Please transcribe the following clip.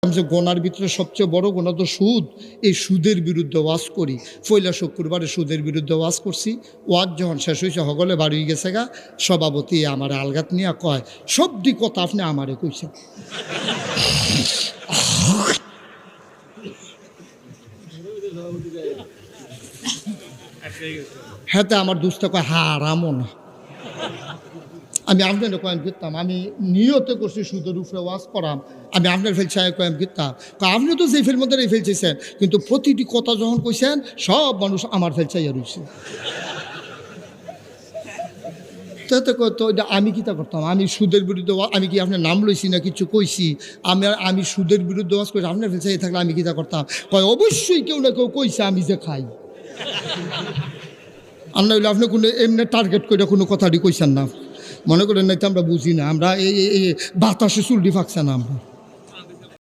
যে গোনার ভিতরে সবচেয়ে বড় গোনা তো সুদ। এই সুদের বিরুদ্ধে ওয়াজ করি। পয়লা শুক্রবারে সুদের বিরুদ্ধে ওয়াজ করছি। ওয়াজ যখন শেষ হয়েছে সকলে বাড়ি গেছে গা, সভাপতি আমার আলগাত নিয়ে কয়, সবটি কথা আপনি আমারে কইছেন। হ্যাঁ, আমার দুস্থ কয় হারামও না। আমি আপনার কয়েম করতাম, আমি নিয়তে করছি সুদের উপরে ওয়াজ করাম, আমি আপনার ফেলছি কয়েম করতাম। আপনি তো সেই ফের মধ্যে ফেলছেন, কিন্তু প্রতিটি কথা যখন কইছেন সব মানুষ আমার ফেলছাইয়া রয়েছে। তো আমি কিতা করতাম? আমি সুদের বিরুদ্ধে, আমি কি আপনার নাম লইছি না কিছু কইছি? আমি সুদের বিরুদ্ধে ওয়াজ করছি, আপনার ফেলছাই থাকলে আমি কিতা করতাম? কয় অবশ্যই কেউ না কেউ কইছে আমি যে খাই। আর না হইলে আপনি কোনো এমনি টার্গেট করে কোনো কথাটি কইছেন না, মনে করেন নাই তো আমরা বুঝি না, আমরা এই বাতাসে চুলটি ফাঁকছে না আমরা।